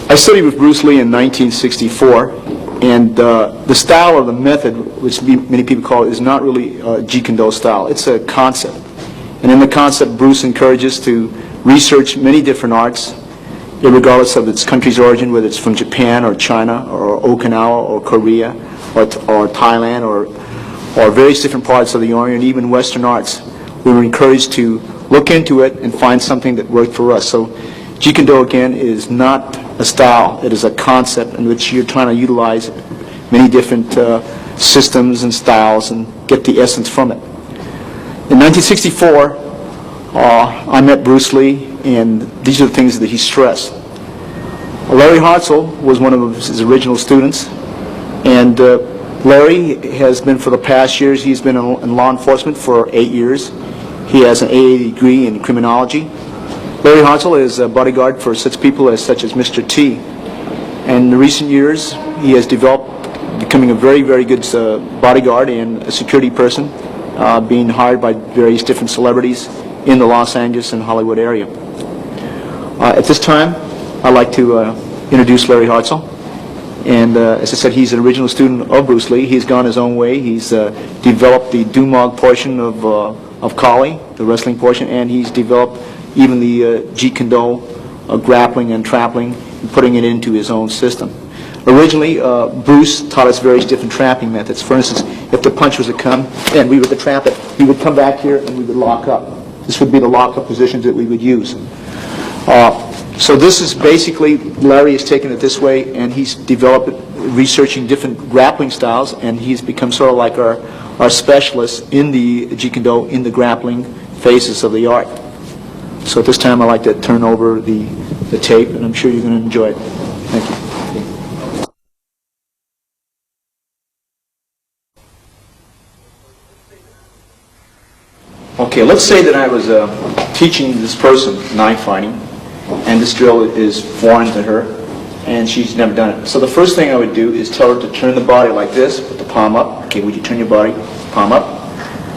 I studied with Bruce Lee in 1964, and the style or the method, which many people call it, is not really Jeet Kune Do style. It's a concept. And in the concept, Bruce encourages to research many different arts, regardless of its country's origin, whether it's from Japan or China or Okinawa or Korea or Thailand or various different parts of the Orient, even Western arts. We were encouraged to look into it and find something that worked for us. So Jeet Kune Do, again, is not a style. It is a concept in which you're trying to utilize many different systems and styles and get the essence from it. In 1964, I met Bruce Lee, and these are the things that he stressed. Larry Hartzell was one of his original students, and Larry has been, for the past years, he's been in law enforcement for 8 years. He has an AA degree in criminology. Larry Hartzell is a bodyguard for such people such as Mr. T. And in recent years, he has developed, becoming a very, very good bodyguard and a security person, being hired by various different celebrities in the Los Angeles and Hollywood area. At this time, I'd like to introduce Larry Hartzell. And as I said, he's an original student of Bruce Lee. He's gone his own way. He's developed the Dumog portion of Kali, the wrestling portion, and he's developed even the Jeet Kune Do grappling and trappling, and putting it into his own system. Originally, Bruce taught us various different trapping methods. For instance, if the punch was to come and we were to trap it, he would come back here and we would lock up. This would be the lock-up positions that we would use. So this is basically, Larry has taken it this way, and he's developed it, researching different grappling styles, and he's become sort of like our specialist in the Jeet Kune Do, in the grappling phases of the art. So at this time, I'd like to turn over the tape, and I'm sure you're going to enjoy it. Thank you. Okay, let's say that I was teaching this person knife fighting, and this drill is foreign to her, and she's never done it. So the first thing I would do is tell her to turn the body like this, put the palm up. Okay, would you turn your body, palm up?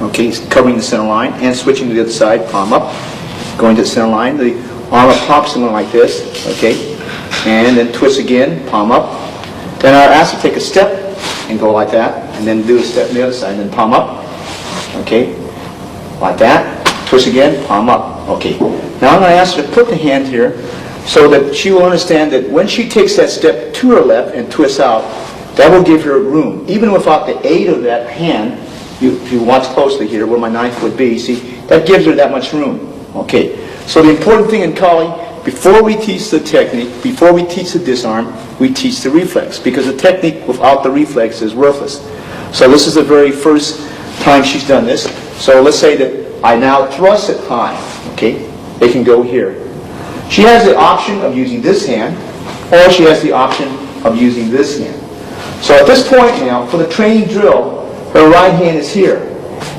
Okay, covering the center line, and switching to the other side, palm up. Going to the center line, the arm pops something like this, okay, and then twist again, palm up. Then I ask her to take a step and go like that, and then do a step on the other side, and then palm up, okay, like that. Twist again, palm up, okay. Now I'm going to ask her to put the hand here so that she will understand that when she takes that step to her left and twists out, that will give her room. Even without the aid of that hand, if you watch closely here where my knife would be, see, that gives her that much room. Okay, so the important thing in Kali, before we teach the technique, before we teach the disarm, we teach the reflex, because the technique without the reflex is worthless. So this is the very first time she's done this. So let's say that I now thrust it high, okay, they can go here. She has the option of using this hand, or she has the option of using this hand. So at this point now, for the training drill, her right hand is here.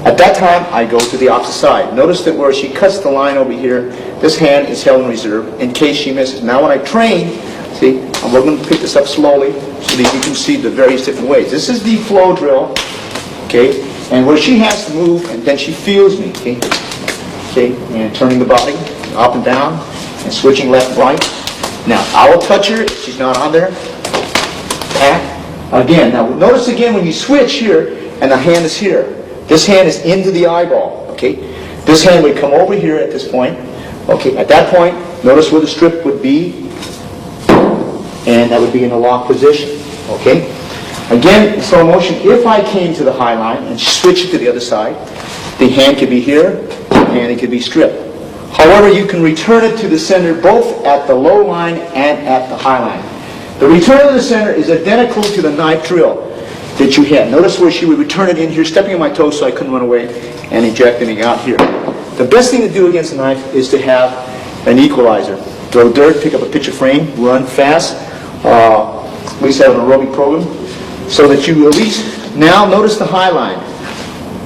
At that time, I go to the opposite side. Notice that where she cuts the line over here, this hand is held in reserve in case she misses. Now when I train, see, we're going to pick this up slowly so that you can see the various different ways. This is the flow drill, okay, and where she has to move, and then she feels me, okay, okay, and turning the body up and down, and switching left and right. Now, I will touch her if she's not on there. Back. Again, now notice again when you switch here, and the hand is here. This hand is into the eyeball, okay? This hand would come over here at this point. Okay, at that point, notice where the strip would be, and that would be in a lock position, okay? Again, in slow motion, if I came to the high line and switched it to the other side, the hand could be here, and it could be stripped. However, you can return it to the center both at the low line and at the high line. The return to the center is identical to the knife drill that you had. Notice where she would return it in here, stepping on my toes so I couldn't run away, and ejecting out here. The best thing to do against a knife is to have an equalizer. Throw dirt, pick up a picture frame, run fast, at least have an aerobic program, so that you at least, now notice the high line.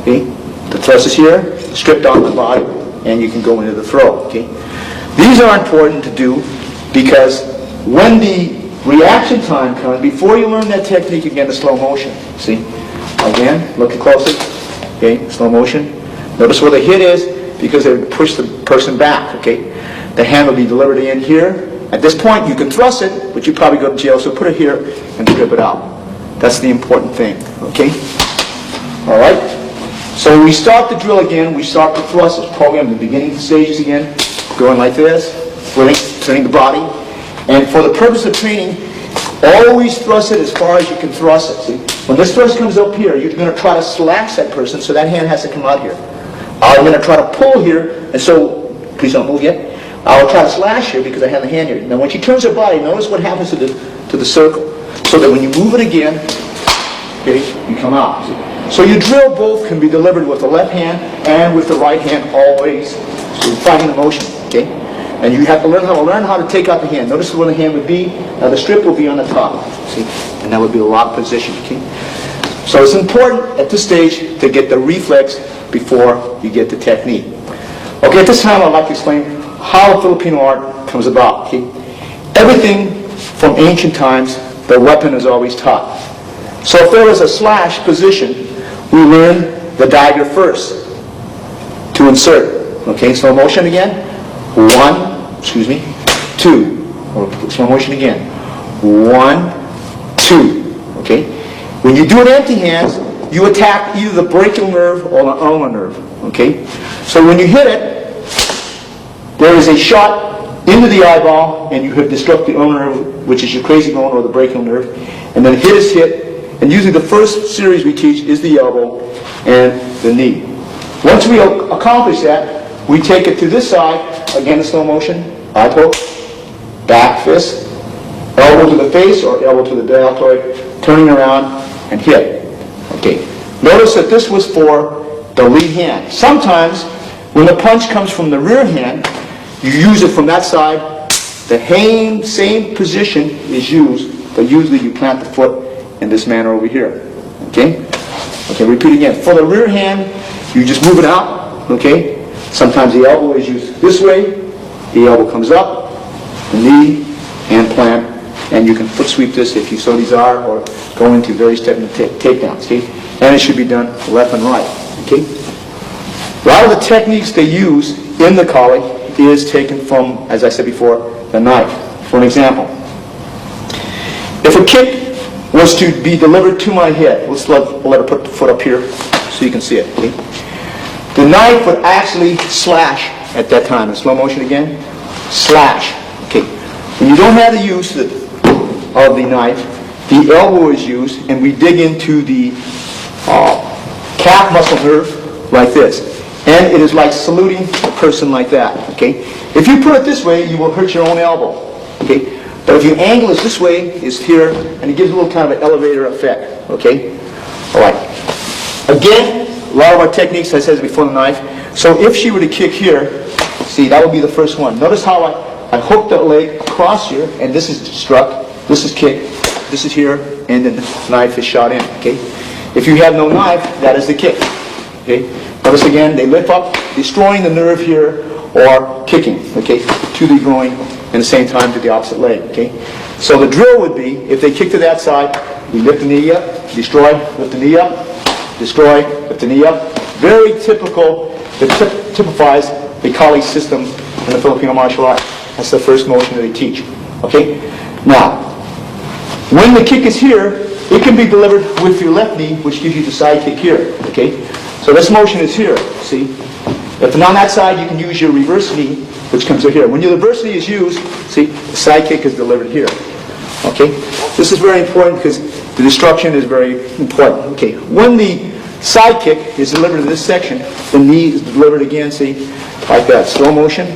Okay? The thrust is here, stripped off the body, and you can go into the throw. Okay? These are important to do because when the reaction time comes, before you learn that technique again, the slow motion. See? Again, look closely. Okay, slow motion. Notice where the hit is because it would push the person back. Okay? The hand will be delivered in here At this point, you can thrust it, but you probably go to jail, so put it here and strip it out. That's the important thing, okay? All right? So when we start the drill again, we start the thrust. It's program the beginning stages again, going like this, flipping, turning the body. And for the purpose of training, always thrust it as far as you can thrust it. See? When this thrust comes up here, you're going to try to slash that person, so that hand has to come out here. I'm going to try to pull here, and so, please don't move yet. I'll try to slash here because I have the hand here. Now when she turns her body, notice what happens to the circle. So that when you move it again, okay, you come out. See? So your drill both can be delivered with the left hand and with the right hand always. So you're fighting the motion, okay? And you have to learn how to take out the hand. Notice where the hand would be. Now the strip will be on the top, see? And that would be the lock position, okay? So it's important at this stage to get the reflex before you get the technique. Okay, at this time I'd like to explain how Filipino art comes about, okay? Everything from ancient times, the weapon is always taught. So if there was a slash position, we learn the dagger first to insert. Okay, slow motion again. 1, 2. Or slow motion again. 1, 2. Okay? When you do it empty hands, you attack either the brachial nerve or the ulnar nerve. Okay? So when you hit it, there is a shot into the eyeball, and you have disrupted the ulnar nerve, which is your crazy bone or the brachial nerve, and then hit is hit. And usually the first series we teach is the elbow and the knee. Once we accomplish that, we take it to this side, again in slow motion, eye poke, back fist, elbow to the face or elbow to the deltoid, turning around and hit. Okay. Notice that this was for the lead hand. Sometimes when the punch comes from the rear hand, you use it from that side. The same position is used, but usually you plant the foot in this manner over here. Okay? Okay, repeat again. For the rear hand, you just move it out. Okay? Sometimes the elbow is used this way. The elbow comes up, the knee, and plant. And you can foot sweep this if you so desire, or go into various takedowns. Okay? And it should be done left and right. Okay? A lot of the techniques they use in the Kali is taken from, as I said before, the knife. For an example, if a kick was to be delivered to my head, let her put the foot up here so you can see it. Okay? The knife would actually slash at that time. In slow motion again, slash. Okay. When you don't have the use of the knife, the elbow is used, and we dig into the calf muscle nerve like this. And it is like saluting a person like that. Okay? If you put it this way, you will hurt your own elbow. Okay? But if you angle it this way, it's here, and it gives a little kind of an elevator effect. Okay? All right. Again, a lot of our techniques, I said before the knife. So if she were to kick here, see, that would be the first one. Notice how I hook the leg across here, and this is struck, this is kick, this is here, and then the knife is shot in. Okay? If you have no knife, that is the kick. Okay? Notice again, they lift up, destroying the nerve here, or kicking, okay, to the groin, and at the same time to the opposite leg, okay? So the drill would be, if they kick to that side, we lift the knee up, destroy, lift the knee up, destroy, lift the knee up. Very typical, that typifies the Kali system in the Filipino martial art. That's the first motion that they teach, okay? Now, when the kick is here, it can be delivered with your left knee, which gives you the side kick here, okay? So this motion is here, see? If on that side, you can use your reverse knee, which comes over here. When your reverse knee is used, see, the side kick is delivered here. Okay? This is very important because the destruction is very important. Okay, when the side kick is delivered in this section, the knee is delivered again, see, like that, slow motion.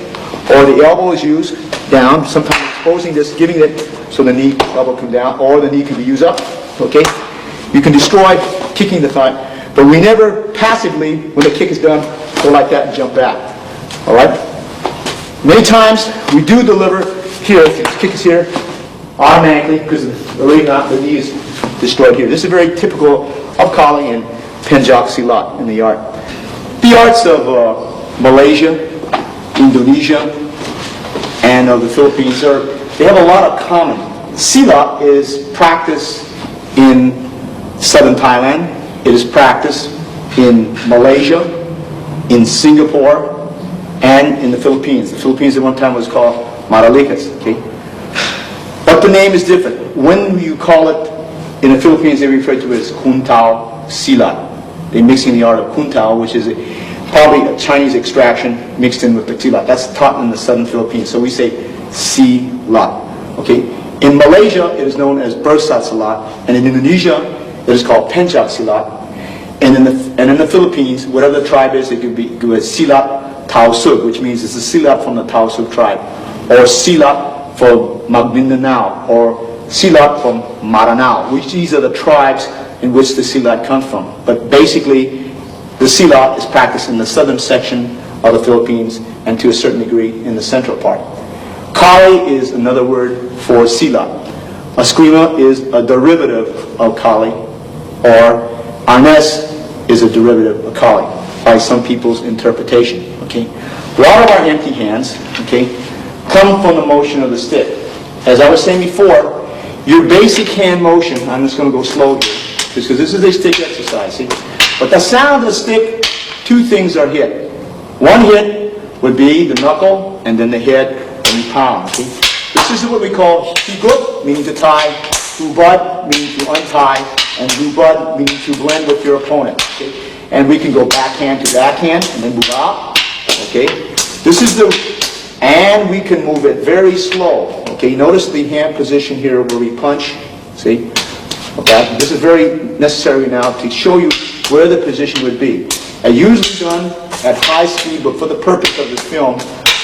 Or the elbow is used down, sometimes exposing this, giving it so the knee elbow come down, or the knee can be used up. Okay? You can destroy kicking the thigh. But we never passively, when the kick is done, go like that and jump back. All right? Many times we do deliver here, if the kick is here, automatically, because the knee is destroyed here. This is very typical of Kali and Penjak Silat in the art. The arts of Malaysia, Indonesia, and of the Philippines, they have a lot of common. Silat is practiced in southern Thailand. It is practiced in Malaysia, in Singapore, and in the Philippines. The Philippines at one time was called Maralikas. Okay? But the name is different. When you call it, in the Philippines, they refer to it as Kung Tao Silat. They're mixing the art of Kung Tao, which is probably a Chinese extraction mixed in with the Silat. That's taught in the southern Philippines. So we say Silat. Okay? In Malaysia, it is known as Bersat Silat. And in Indonesia, it is called Pencak Silat. And in the Philippines, whatever the tribe is, it could be Silat Tausug, which means it's a Silat from the Tausug tribe. Or Silat for Maguindanao, or Silat from Maranao, which these are the tribes in which the Silat comes from. But basically, the Silat is practiced in the southern section of the Philippines and to a certain degree in the central part. Kali is another word for Silat. Eskrima is a derivative of Kali, or Arnes is a derivative of Kali by some people's interpretation. Okay, a lot of our empty hands, okay, come from the motion of the stick. As I was saying before, your basic hand motion, I'm just going to go slow here, because this is a stick exercise, see? But the sound of the stick, two things are hit. One hit would be the knuckle, and then the head, and the palm, see? This is what we call higuk, meaning to tie, hubad, meaning to untie, and hubad, meaning to blend with your opponent, okay? And we can go backhand to backhand, and then move out, okay? This is the, and we can move it very slow. Okay, notice the hand position here where we punch. See? Okay, this is very necessary now to show you where the position would be. Usually done at high speed, but for the purpose of this film,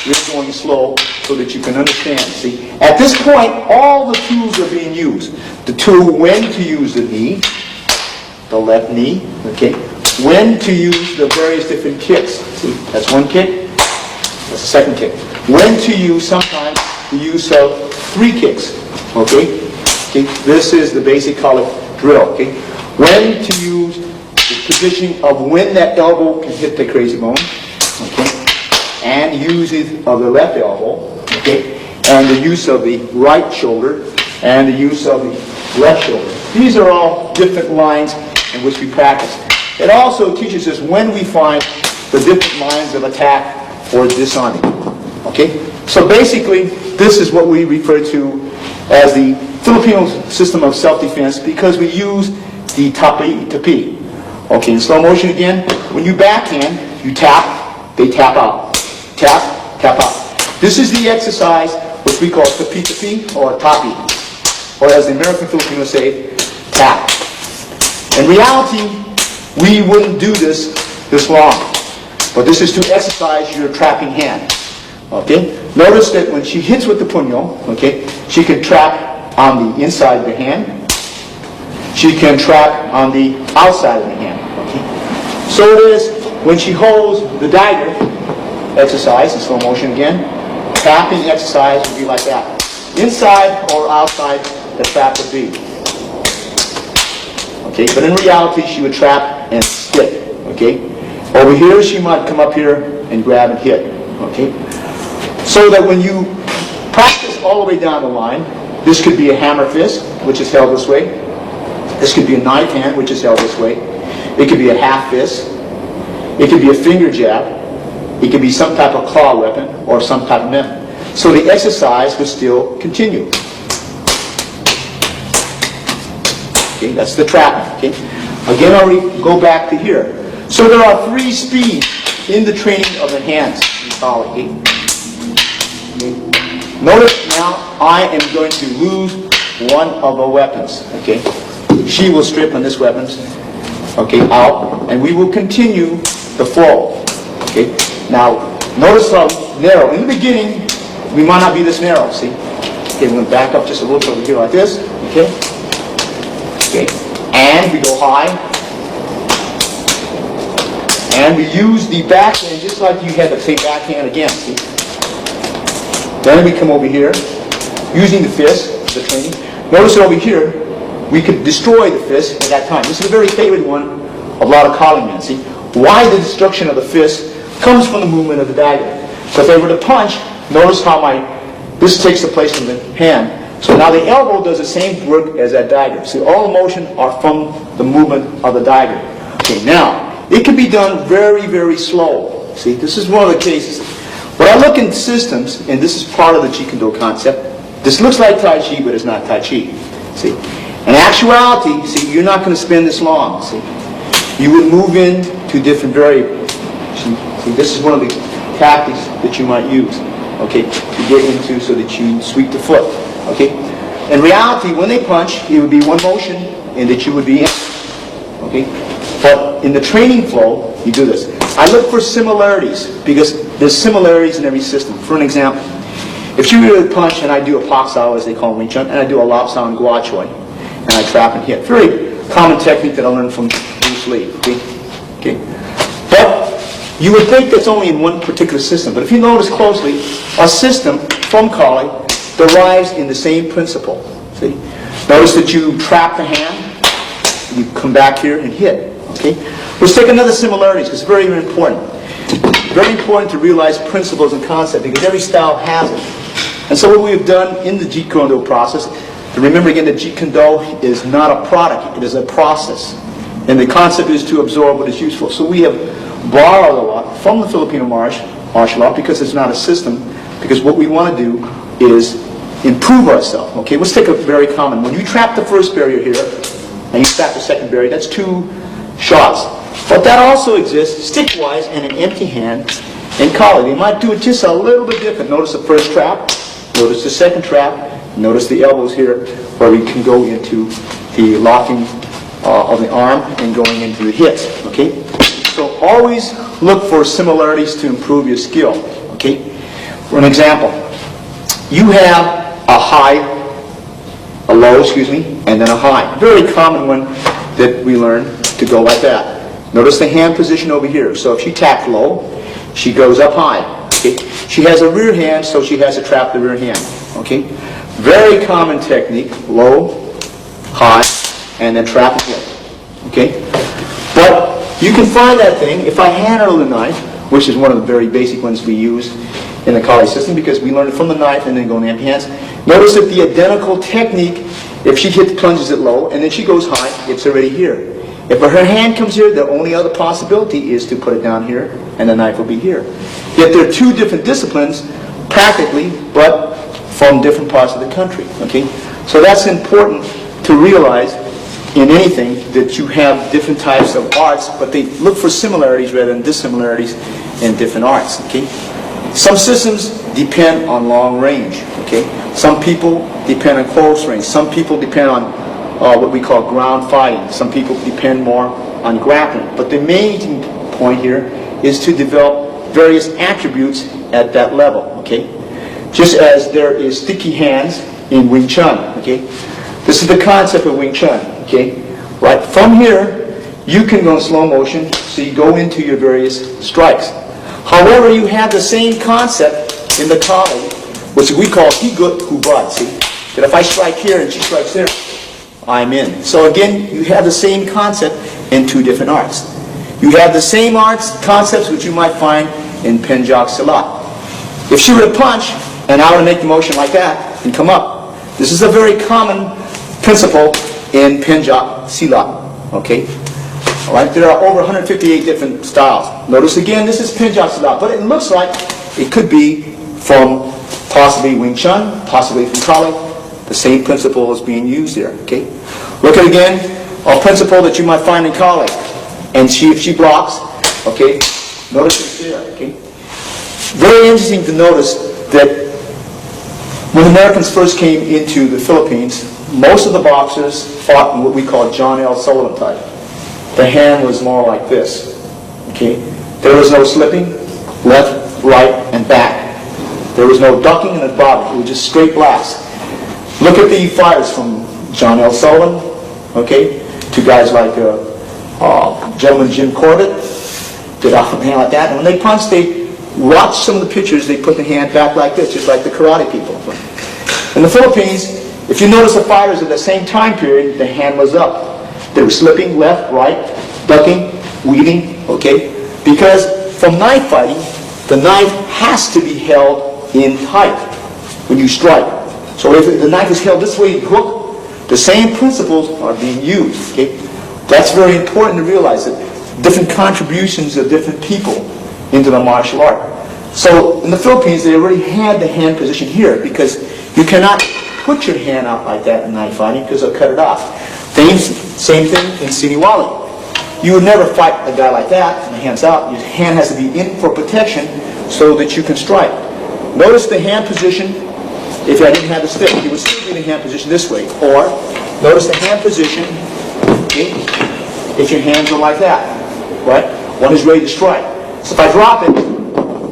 we're going slow so that you can understand. See? At this point, all the tools are being used. The tool when to use the knee, the left knee, okay? When to use the various different kicks. See? That's one kick. That's the second kick. When to use sometimes the use of 3 kicks. Okay? Okay? This is the basic color drill. Okay? When to use the position of when that elbow can hit the crazy bone. Okay? And use it of the left elbow. Okay? And the use of the right shoulder. And the use of the left shoulder. These are all different lines in which we practice. It also teaches us when we find the different lines of attack or disarming. Okay? So basically, this is what we refer to as the Filipino system of self-defense because we use the tapi. Okay, in slow motion again, when you backhand, you tap, they tap out. Tap, tap out. This is the exercise which we call tapi or tapi. Or as the American Filipinos say, tap. In reality, we wouldn't do this long. But this is to exercise your trapping hand. Okay? Notice that when she hits with the puño, okay, she can trap on the inside of the hand. She can trap on the outside of the hand. Okay? So it is when she holds the dagger, exercise in slow motion again, tapping exercise would be like that. Inside or outside the trap would be. Okay? But in reality, she would trap and stick. Okay? Over here, she might come up here and grab and hit. Okay? So that when you practice all the way down the line, this could be a hammer fist, which is held this way. This could be a knife hand, which is held this way. It could be a half fist. It could be a finger jab. It could be some type of claw weapon or some type of method. So the exercise would still continue. Okay, that's the trap. Okay. Again, I'll go back to here. So there are 3 speeds in the training of the hands. We call it. Okay. Notice now I am going to lose one of the weapons. Okay, she will strip on this weapon. Okay, out, and we will continue the flow. Okay, now notice how narrow. In the beginning, we might not be this narrow. See? Okay, we're going to back up just a little bit over here like this. Okay, okay, and we go high, and we use the backhand just like you had the same backhand again. See? Then we come over here, using the fist, the training. Notice over here, we could destroy the fist at that time. This is a very favorite one of a lot of calling men. See, why the destruction of the fist comes from the movement of the dagger. So if I were to punch, notice how this takes the place of the hand. So now the elbow does the same work as that dagger. See, all the motion are from the movement of the dagger. Okay, now, it can be done very, very slow. See, this is one of the cases. When I look in systems, and this is part of the Jeet Kune Do concept, This looks like Tai Chi, but it's not Tai Chi. See? In actuality, see, you're not going to spend this long. See? You would move into different variables. See, this is one of the tactics that you might use, okay, to get into so that you sweep the foot, okay. In reality, when they punch, it would be one motion, and that you would be in, okay. But in the training flow, you do this. I look for similarities because there's similarities in every system. For an example, if you were to punch and I do a Pak Sao, as they call Wing Chun, and I do a Lap Sao and Gua Choi, and I trap and hit. Very common technique that I learned from Bruce Lee. Okay. But you would think that's only in one particular system. But if you notice closely, a system from Kali derives in the same principle. See? Notice that you trap the hand, you come back here and hit. Okay. Let's take another similarities because it's very, very important. Very important to realize principles and concepts because every style has it. And so what we have done in the Jeet Kune Do process, to remember again that Jeet Kune Do is not a product, it is a process. And the concept is to absorb what is useful. So we have borrowed a lot from the Filipino martial art because it's not a system, because what we want to do is improve ourselves. Okay, let's take a very common. When you trap the first barrier here, and you trap the second barrier, that's 2 shots. But that also exists stick-wise and an empty hand in Kali. They might do it just a little bit different. Notice the first trap, notice the second trap, notice the elbows here where we can go into the locking of the arm and going into the hits. Okay? So always look for similarities to improve your skill. Okay? For an example, you have a high, a low, and then a high. Very common one that we learn to go like that. Notice the hand position over here. So if she taps low, she goes up high. Okay? She has a rear hand, so she has to trap the rear hand. Okay? Very common technique, low, high, and then trap and hit. Okay? But you can find that thing, if I handle the knife, which is one of the very basic ones we use in the Kali system because we learn it from the knife and then go in the empty hands. Notice that the identical technique, if she plunges it low and then she goes high, it's already here. If her hand comes here, the only other possibility is to put it down here and the knife will be here. Yet there are 2 different disciplines, practically, but from different parts of the country. Okay? So that's important to realize in anything that you have different types of arts, but they look for similarities rather than dissimilarities in different arts. Okay? Some systems depend on long range. Okay? Some people depend on close range. Some people depend on what we call ground fighting. Some people depend more on grappling. But the main point here is to develop various attributes at that level. Okay? Just as there is sticky hands in Wing Chun. Okay? This is the concept of Wing Chun. Okay? Right? From here, you can go in slow motion, so you go into your various strikes. However, you have the same concept in the Kali, which we call Higut Hubad. See? That if I strike here and she strikes there, I'm in. So again, you have the same concept in 2 different arts. You have the same arts concepts which you might find in Penjak Silat. If she were to punch, and I were to make the motion like that and come up, this is a very common principle in Penjak Silat. Okay? Alright, there are over 158 different styles. Notice again, this is Penjak Silat, but it looks like it could be from possibly Wing Chun, possibly from Kali. The same principle is being used there. Okay? Look at again a principle that you might find in Kali. And if she blocks, okay, notice it's there. Okay? Very interesting to notice that when Americans first came into the Philippines, most of the boxers fought in what we call John L. Sullivan type. The hand was more like this. Okay? There was no slipping, left, right, and back. There was no ducking and bobbing. It was just straight blast. Look at the fighters from John L. Sullivan, okay, to guys like gentleman Jim Corbett, did a hand like that. And when they punch, they watch some of the pictures, they put the hand back like this, just like the karate people. In the Philippines, if you notice the fighters at the same time period, the hand was up. They were slipping left, right, ducking, weaving, okay? Because from knife fighting, the knife has to be held in tight when you strike. So if the knife is held this way, hook, the same principles are being used. Okay? That's very important to realize that different contributions of different people into the martial art. So in the Philippines, they already had the hand position here because you cannot put your hand out like that in knife fighting because they'll cut it off. Same thing in Siniwali. You would never fight a guy like that and the hand's out. Your hand has to be in for protection so that you can strike. Notice the hand position. If I didn't have the stick, you would still be in the hand position this way. Or notice the hand position, okay, if your hands are like that, right? One is ready to strike. So if I drop it,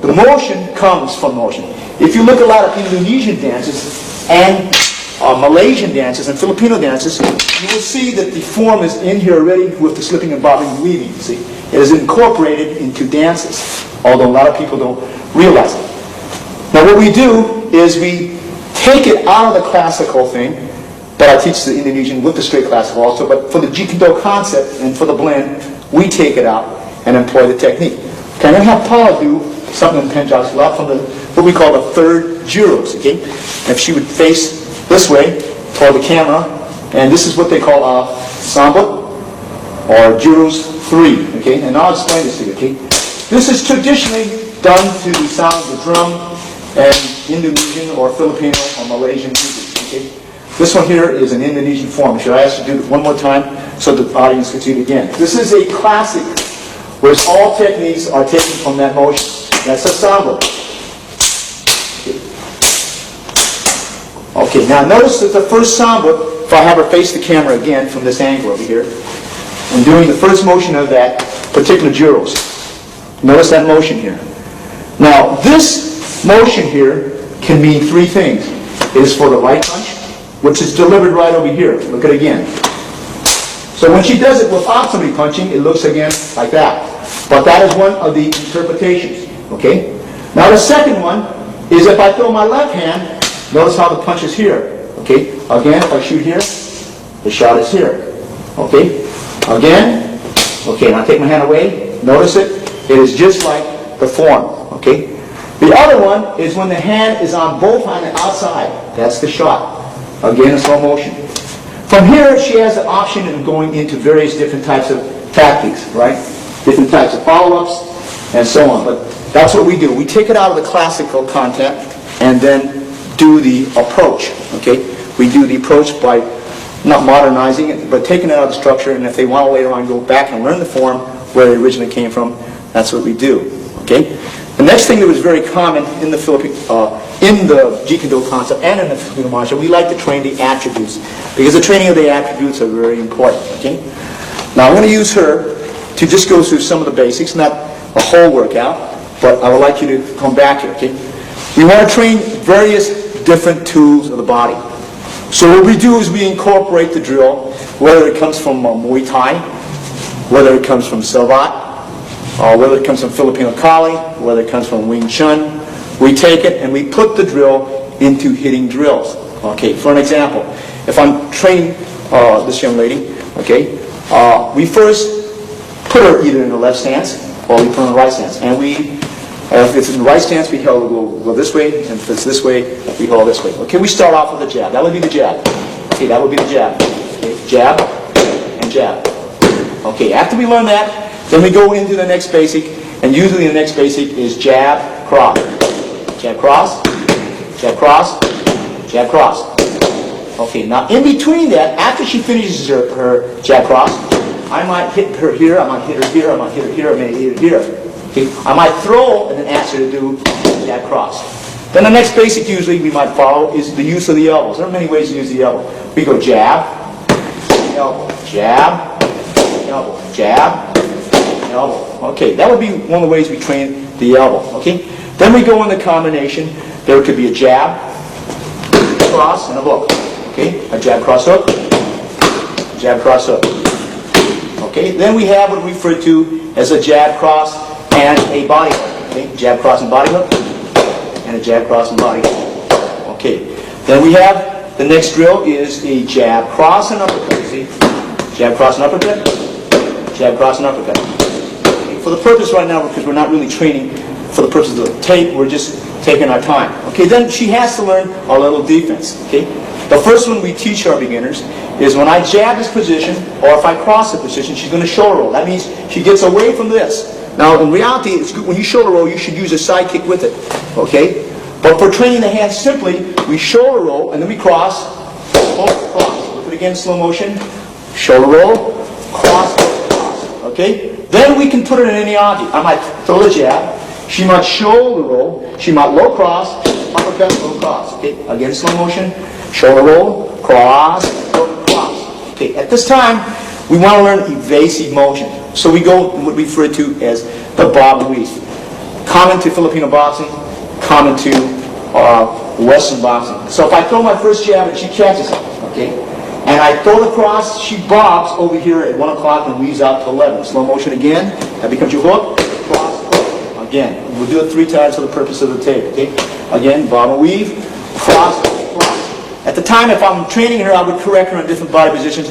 the motion comes from motion. If you look at a lot of Indonesian dances and Malaysian dances and Filipino dances, you will see that the form is in here already with the slipping and bobbing and weaving. See, it is incorporated into dances, although a lot of people don't realize it. Now what we do is we take it out of the classical thing, but I teach the Indonesian with the straight classical also, but for the Jeet Kune Do concept and for the blend, we take it out and employ the technique. Okay, I'm going to have Paula do something in Penjab a lot from what we call the third gyros, okay? If she would face this way toward the camera, and this is what they call a sambut, or gyros 3, okay? And I'll explain this to you, okay? This is traditionally done to the sound of the drum and Indonesian or Filipino or Malaysian music, okay? This one here is an Indonesian form. Should I ask you to do it one more time so the audience can see it again? This is a classic, where all techniques are taken from that motion. That's a sambut. Okay, now notice that the first sambut, if I have her face the camera again from this angle over here, I'm doing the first motion of that particular gyros. Notice that motion here. Now, this motion here can mean three things. It is for the right punch, which is delivered right over here. Look at it again. So when she does it without somebody punching, it looks again like that. But that is one of the interpretations. Okay? Now the second one is if I throw my left hand, notice how the punch is here. Okay? Again, if I shoot here, the shot is here. Okay? Again. Okay, now take my hand away. Notice it. It is just like the form. Okay? The other one is when the hand is on both on the outside. That's the shot. Again, in slow motion. From here, she has the option of going into various different types of tactics, right? Different types of follow-ups, and so on. But that's what we do. We take it out of the classical content and then do the approach, okay? We do the approach by not modernizing it, but taking it out of the structure, and if they want to later on go back and learn the form where it originally came from, that's what we do, okay? The next thing that was very common in the Jeet Kune Do concept and in the Filipino martial, we like to train the attributes, because the training of the attributes are very important, okay? Now I'm going to use her to just go through some of the basics, not a whole workout, but I would like you to come back here, okay? We want to train various different tools of the body. So what we do is we incorporate the drill, whether it comes from Muay Thai, whether it comes from Salvat, whether it comes from Filipino Kali, whether it comes from Wing Chun. We take it and we put the drill into hitting drills. Okay, for an example, if I'm training this young lady, okay, we first put her either in the left stance or we put her in the right stance. And if it's in the right stance, we go this way, and if it's this way, we hold this way. Okay, we start off with a jab. That would be the jab. Okay, that would be the jab. Okay, jab and jab. Okay, after we learn that, then we go into the next basic, and usually the next basic is jab, cross. Jab, cross, jab, cross, jab, cross. Okay, now in between that, after she finishes her jab, cross, I might hit her here, I might hit her here, I might hit her here, I may hit her here. Okay, I might throw and then ask her to do jab, cross. Then the next basic usually we might follow is the use of the elbows. There are many ways to use the elbow. We go jab, elbow, jab, elbow, jab, elbow. Okay, that would be one of the ways we train the elbow. Okay, then we go in the combination. There could be a jab, cross, and a hook. Okay, a jab, cross, hook, jab, cross, hook. Okay, then we have what we refer to as a jab, cross, and a body hook. Okay, jab, cross, and body hook, and a jab, cross, and body hook. Okay, then we have the next drill is a jab, cross, and uppercut. See, jab, cross, and uppercut, jab, cross, and uppercut. Okay, for the purpose right now, because we're not really training for the purpose of the tape, we're just taking our time. Okay, then she has to learn a little defense. Okay, the first one we teach our beginners is when I jab this position, or if I cross the position, she's going to shoulder roll. That means she gets away from this. Now, in reality, it's good when you shoulder roll, you should use a side kick with it, okay? But for training the hands simply, we shoulder roll, and then we cross, cross. Look at it again, slow motion. Shoulder roll, cross, cross, okay? Then we can put it in any object. I might throw the jab. She might shoulder roll. She might low cross, uppercut, low cross, okay? Again, slow motion. Shoulder roll, cross, cross. Okay, at this time, we want to learn evasive motion. So we go what we refer to as the bob and weave. Common to Filipino boxing, common to Western boxing. So if I throw my first jab and she catches it, okay, and I throw the cross, she bobs over here at 1 o'clock and weaves out to 11. Slow motion again. That becomes your hook. Cross, hook. Again, we'll do it 3 times for the purpose of the tape. Okay. Again, bob and weave, cross, cross. At the time, if I'm training her, I would correct her on different body positions,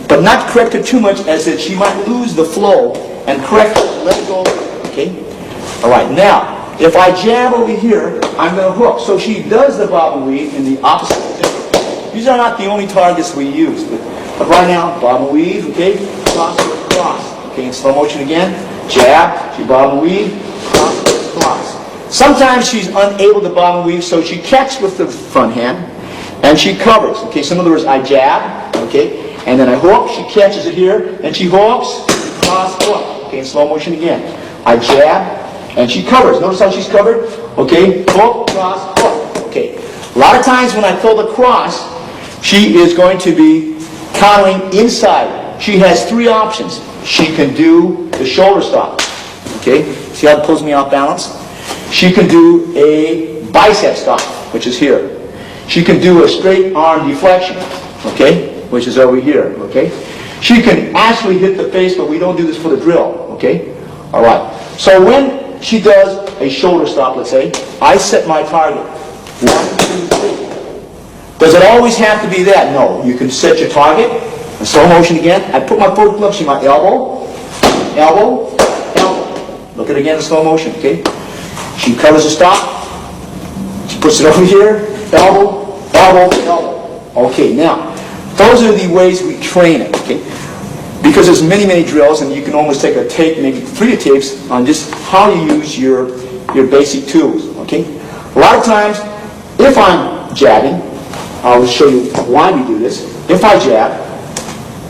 but not correct her too much, as that she might lose the flow, and correct her, let it go. Okay. All right. Now, if I jab over here, I'm going to hook. So she does the bob and weave in the opposite position. These are not the only targets we use, but right now, bob and weave, okay, cross, cross, okay, in slow motion again, jab, she bob and weave, cross, cross. Sometimes she's unable to bob and weave, so she catches with the front hand, and she covers, okay, so in other words, I jab, okay, and then I hook, she catches it here, and she hooks, cross, hook, okay, in slow motion again, I jab, and she covers. Notice how she's covered, okay, hook, cross, hook, okay. A lot of times when I throw the cross, she is going to be countering inside. She has 3 options. She can do the shoulder stop. Okay? See how it pulls me off balance? She can do a bicep stop, which is here. She can do a straight arm deflection, okay, which is over here, okay? She can actually hit the face, but we don't do this for the drill, okay? All right. So when she does a shoulder stop, let's say, I set my target. 1, 2, 3. Does it always have to be that? No. You can set your target. In slow motion again. I put my foot glove, see my elbow, elbow, elbow. Look at it again in slow motion, okay? She covers the stop. She puts it over here. Elbow, elbow, elbow. Okay, now, those are the ways we train it, okay? Because there's many, many drills, and you can almost take a tape, maybe 3 tapes, on just how you use your basic tools, okay? A lot of times, if I'm jabbing, I'll show you why we do this. If I jab,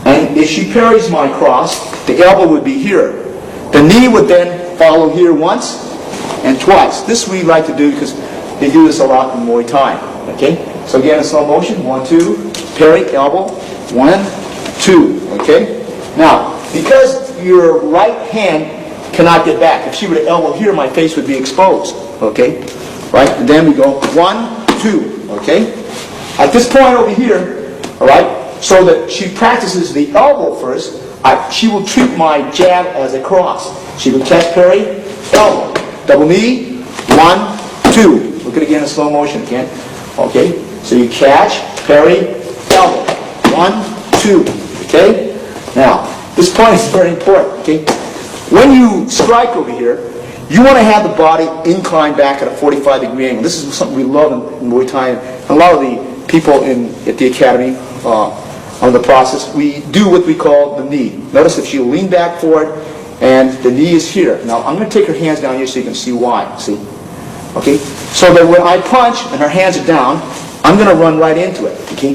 and if she parries my cross, the elbow would be here. The knee would then follow here once and twice. This we like to do because they do this a lot in Muay Thai. Okay? So again, in slow motion, 1, 2, parry, elbow, 1, 2. Okay? Now, because your right hand cannot get back, if she were to elbow here, my face would be exposed. Okay? Right? And then we go 1, 2. Okay? At this point over here, all right, so that she practices the elbow first, she will treat my jab as a cross. She will catch, parry, elbow, double knee, 1, 2. Look at it again in slow motion again. Okay, so you catch, parry, elbow, 1, 2. Okay, now this point is very important. Okay, when you strike over here, you want to have the body inclined back at a 45-degree angle. This is something we love in Muay Thai. And a lot of the people at the academy on the process, we do what we call the knee. Notice if you lean back forward and the knee is here. Now I'm going to take her hands down here so you can see why. See? Okay? So that when I punch and her hands are down, I'm going to run right into it. Okay?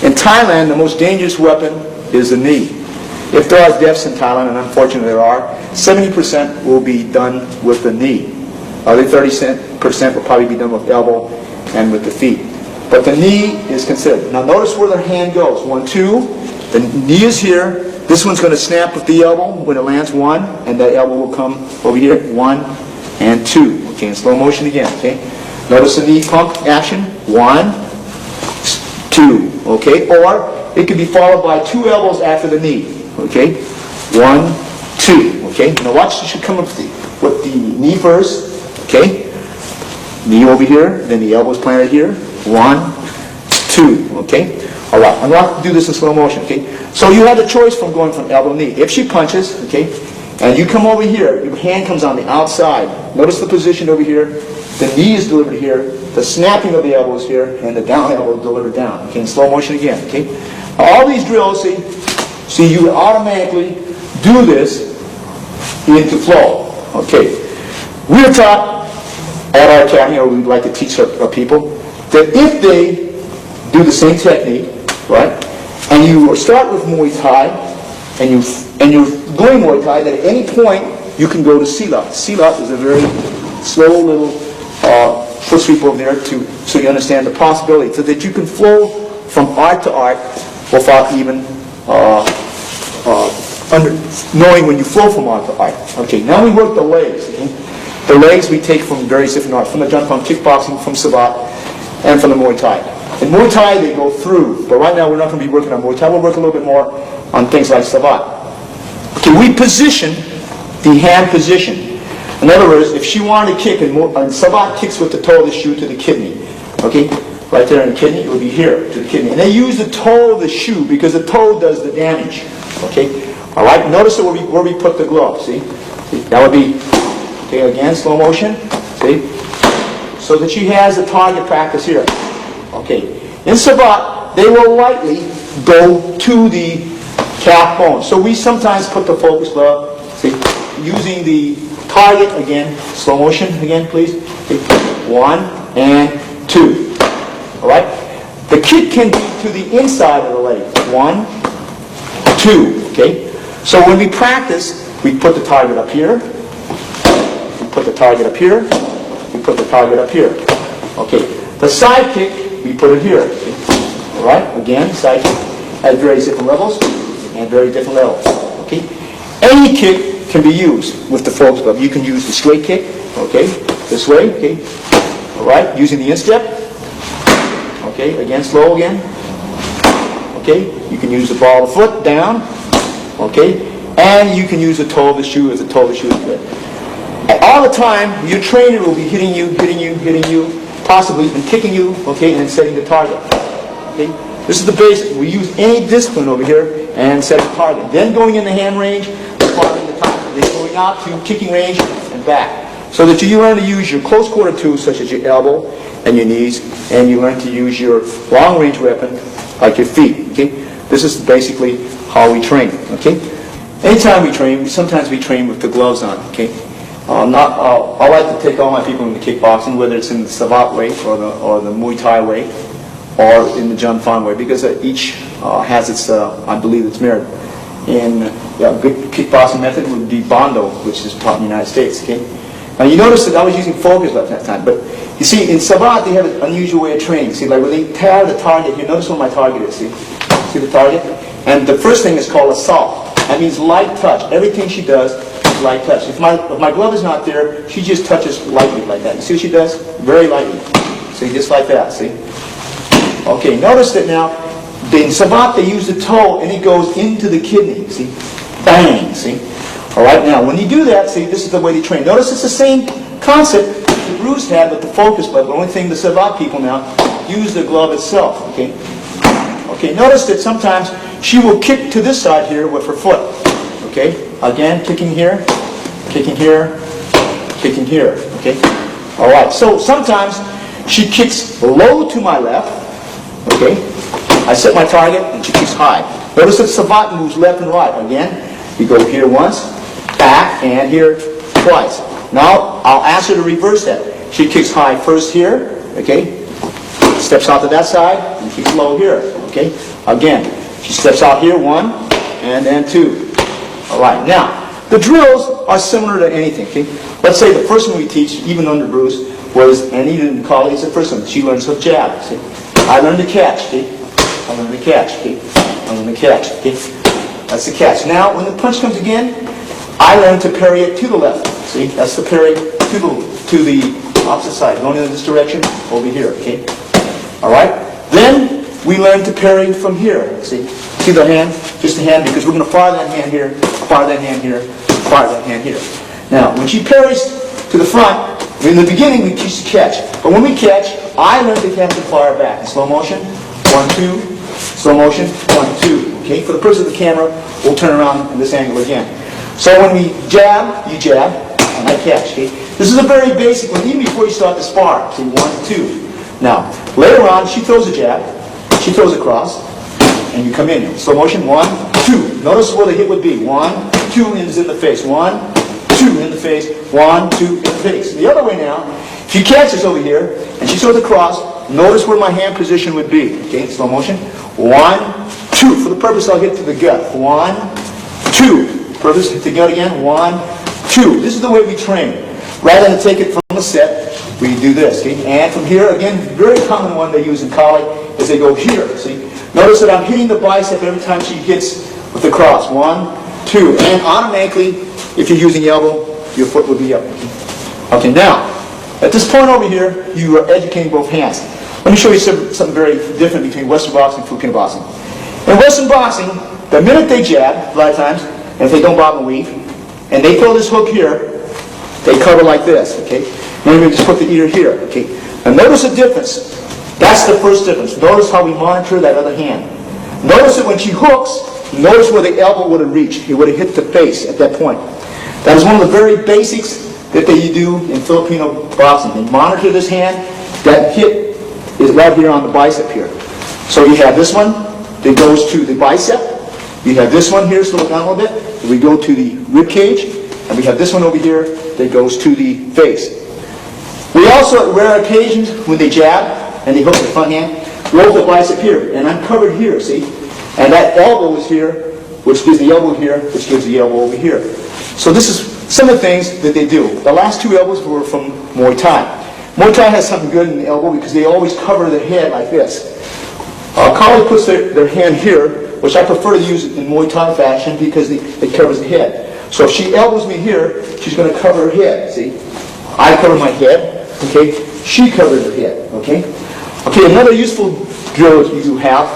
In Thailand, the most dangerous weapon is the knee. If there are deaths in Thailand, and unfortunately there are, 70% will be done with the knee. Other 30% will probably be done with elbow and with the feet. But the knee is considered. Now notice where the hand goes. 1, 2. The knee is here. This one's going to snap with the elbow when it lands 1, and that elbow will come over here. 1 and 2. Okay, in slow motion again. Okay. Notice the knee pump action. 1, 2. Okay. Or it could be followed by 2 elbows after the knee. Okay. 1, 2. Okay. Now watch. You should come up with the knee first. Okay. Knee over here. Then the elbows planted here. 1, 2, okay? All right, I'm going to do this in slow motion, okay? So you have the choice from going from elbow to knee. If she punches, okay, and you come over here, your hand comes on the outside. Notice the position over here. The knee is delivered here. The snapping of the elbow is here, and the down elbow is delivered down. Okay, in slow motion again, okay? All these drills, see you automatically do this into flow. Okay. We are taught at our academy, or we'd like to teach our people, that if they do the same technique, right, and you start with Muay Thai, and you're going Muay Thai, that at any point you can go to Silat. Silat is a very slow little foot sweep over there, so you understand the possibility, so that you can flow from art to art without even knowing when you flow from art to art. Okay, now we work the legs. Okay? The legs we take from various different arts, from the jump, from kickboxing, from Sabat, and from the Muay Thai. In Muay Thai they go through, but right now we're not going to be working on Muay Thai. We'll work a little bit more on things like Sabat. Okay, we position the hand position. In other words, if she wanted to kick, and Sabat kicks with the toe of the shoe to the kidney, okay, right there in the kidney, it would be here to the kidney. And they use the toe of the shoe because the toe does the damage. Okay, all right. Notice where we put the glove. See, that would be okay. Again, slow motion. See, so that she has the target practice here. Okay, in Sabat they will lightly go to the calf bone. So we sometimes put the focus glove. See, using the target again, slow motion again, please. Okay. 1 and 2. All right. The kick can be to the inside of the leg. 1, 2. Okay. So when we practice, we put the target up here. We put the target up here. We put the target up here. Okay. The side kick, we put it here. Okay. All right. Again, side kick at various different levels and very different levels. Okay. Any kick can be used with the focus glove. You can use the straight kick, okay, this way, okay, all right, using the instep, okay, again, slow again, okay, you can use the ball of the foot down, okay, and you can use the toe of the shoe as the toe of the shoe is good. And all the time, your trainer will be hitting you, possibly even kicking you, okay, and setting the target, okay. This is the basic. We use any discipline over here and set the target. Then going in the hand range, following the target. Then going out to kicking range and back. So that you learn to use your close quarter tools such as your elbow and your knees, and you learn to use your long range weapon like your feet. Okay? This is basically how we train. Okay? Anytime we train, sometimes we train with the gloves on. Okay? I like to take all my people into kickboxing, whether it's in the Sabat way or the Muay Thai way, or in the Jun Fan way, because each has its, I believe, its merit. In a good kickboxing method would be Bondo, which is taught in the United States. Okay. Now you notice that I was using focus at that time, but you see in Sabat they have an unusual way of training. See, like when they tear the target, you notice what my target is. See the target, and the first thing is called assault. That means light touch. Everything she does is light touch. If my glove is not there, she just touches lightly like that. You see what she does? Very lightly. See, just like that. See. Okay. Notice that now. In Sabat, they use the toe, and it goes into the kidney. See? Bang. See? All right, now, when you do that, see, this is the way they train. Notice it's the same concept the Bruce had with the focus glove. The only thing the Sabat people now use the glove itself. Okay? Okay, notice that sometimes she will kick to this side here with her foot. Okay? Again, kicking here, kicking here, kicking here. Okay? All right, so sometimes she kicks low to my left. Okay? I set my target and she kicks high. Notice that Sabat moves left and right. Again, we go here once, back, and here twice. Now, I'll ask her to reverse that. She kicks high first here, okay? Steps out to that side, and kicks low here, okay? Again, she steps out here, 1, and then 2. All right, now, the drills are similar to anything, okay? Let's say the first one we teach, even under Bruce, was, and he didn't call it, it's the first one. She learns to jab, see? I learned to catch, okay? I learned to catch, okay? I learned to catch, okay? That's the catch. Now, when the punch comes again, I learn to parry it to the left. See, that's the parry to the opposite side, going in this direction, over here, okay? All right? Then, we learn to parry from here, see? See the hand? Just the hand, because we're going to fire that hand here, fire that hand here, fire that hand here. Now, when she parries to the front, in the beginning we teach to catch. But when we catch, I learn to catch and fire back. In slow motion, 1, 2, slow motion, 1, 2. Okay, for the purpose of the camera, we'll turn around in this angle again. So when we jab, you jab, and I catch. Okay, this is a very basic one, even before you start the spar. See, 1, 2. Now, later on, she throws a jab, she throws a cross, and you come in. Slow motion, 1, 2. Notice where the hit would be. 1, 2 is in the face. 1, face. 1, 2, in the face. The other way now, if you catch this over here, and she throws across, notice where my hand position would be. Okay, slow motion. 1, 2. For the purpose, I'll hit to the gut. 1, 2. Purpose, hit the gut again. 1, 2. This is the way we train. Rather than take it from the set, we do this. Okay? And from here, again, very common one they use in Kali is they go here. See? Notice that I'm hitting the bicep every time she hits with the cross. 1, 2. And automatically, if you're using the elbow, your foot will be up. Okay, now, at this point over here, you are educating both hands. Let me show you something very different between Western boxing and Filipino boxing. In Western boxing, the minute they jab, a lot of times, and if they don't bob and weave, and they throw this hook here, they cover like this, okay? Maybe we just put the ear here, okay? Now notice the difference. That's the first difference. Notice how we monitor that other hand. Notice that when she hooks, notice where the elbow would have reached. It would have hit the face at that point. That is one of the very basics that they do in Filipino boxing. They monitor this hand. That hit is right here on the bicep here. So you have this one that goes to the bicep. You have this one here, so look down a little bit. We go to the rib cage. And we have this one over here that goes to the face. We also, at rare occasions, when they jab and they hook the front hand, roll the bicep here. And I'm covered here, see? And that elbow is here, which gives the elbow here, which gives the elbow over here. So this is some of the things that they do. The last two elbows were from Muay Thai. Muay Thai has something good in the elbow because they always cover the head like this. Kali puts their hand here, which I prefer to use in Muay Thai fashion because it covers the head. So if she elbows me here, she's going to cover her head, see? I cover my head, okay? She covers her head, okay? Okay, another useful drill you have,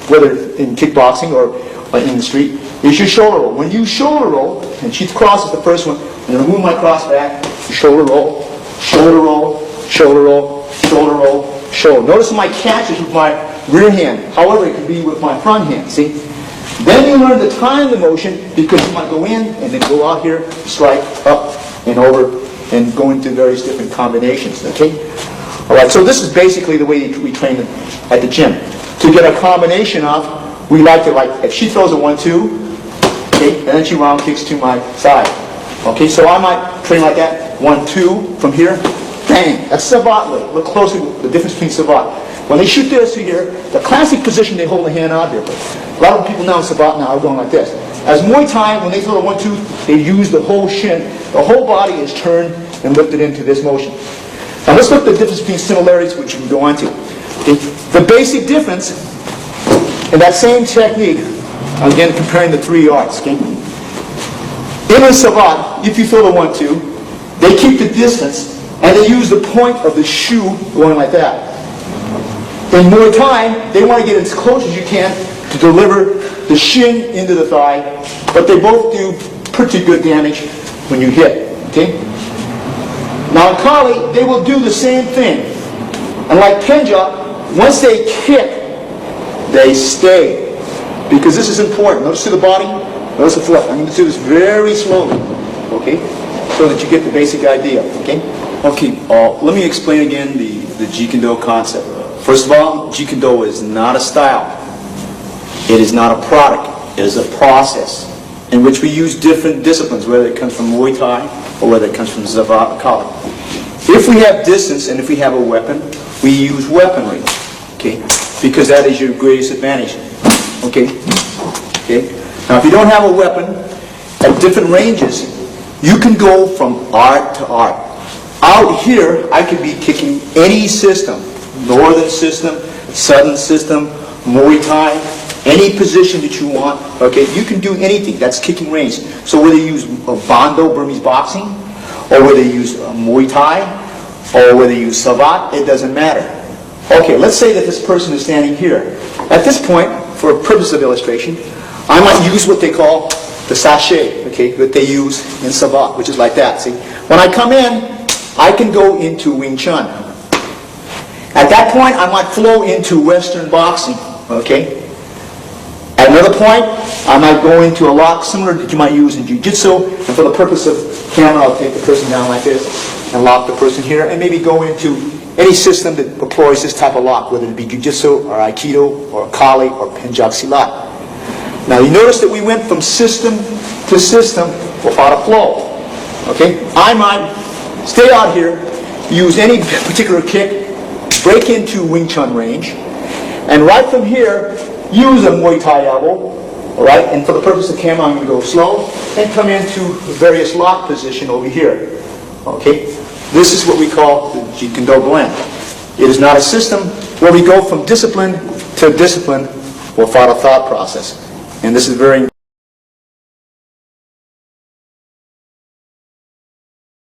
whether in kickboxing or in the street, is your shoulder roll. When you shoulder roll, and she crosses the first one, I'm going to move my cross back, shoulder roll, shoulder roll, shoulder roll, shoulder roll, shoulder. Notice my catch is with my rear hand. However, it can be with my front hand, see? Then you learn to time the motion because you might go in and then go out here, strike, up, and over, and go into various different combinations, okay? All right, so this is basically the way we train at the gym. To get a combination off, we like to, if she throws a 1-2, okay, and then she round kicks to my side. Okay, so I might train like that, 1-2 from here, bang, that's savat. Look closely, the difference between savat. When they shoot this to here, the classic position, they hold the hand out here. But a lot of people now in savat now are going like this. As Muay Thai, when they throw a 1-2, they use the whole shin. The whole body is turned and lifted into this motion. Now let's look at the difference between similarities, which you can go on to. Okay. The basic difference in that same technique, again comparing the three arts. Okay. In a savat, if you throw the 1-2, they keep the distance and they use the point of the shoe going like that. In Muay Thai, they want to get as close as you can to deliver the shin into the thigh, but they both do pretty good damage when you hit. Okay? Now in Kali, they will do the same thing. And like Punjab, once they kick, they stay. Because this is important. Notice to the body, notice the foot. I'm going to do this very slowly, okay? So that you get the basic idea, okay? Okay, let me explain again the Jeet Kune Do concept. First of all, Jeet Kune Do is not a style. It is not a product. It is a process in which we use different disciplines, whether it comes from Muay Thai or whether it comes from Zavat or Kali. If we have distance and if we have a weapon, we use weaponry, okay? Because that is your greatest advantage, okay? Okay. Now, if you don't have a weapon at different ranges, you can go from art to art. Out here, I could be kicking any system. Northern system, southern system, Muay Thai, any position that you want, okay, you can do anything. That's kicking range. So whether you use Bando, Burmese boxing, or whether you use Muay Thai, or whether you use Savat, it doesn't matter. Okay, let's say that this person is standing here. At this point, for purpose of illustration, I might use what they call the sachet, okay, that they use in Savat, which is like that, see? When I come in, I can go into Wing Chun. At that point, I might flow into Western boxing, okay? At another point, I might go into a lock similar that you might use in Jiu-Jitsu, and for the purpose of camera, I'll take the person down like this and lock the person here, and maybe go into any system that employs this type of lock, whether it be Jiu-Jitsu or Aikido or Kali or Penjak Silat. Now, you notice that we went from system to system without a flow. Okay? I might stay out here, use any particular kick, break into Wing Chun range, and right from here, use a Muay Thai elbow, all right? And for the purpose of camera, I'm going to go slow and come into various lock position over here. Okay? This is what we call the Jeet Kune Do blend. It is not a system where we go from discipline to discipline without a thought process. And this is very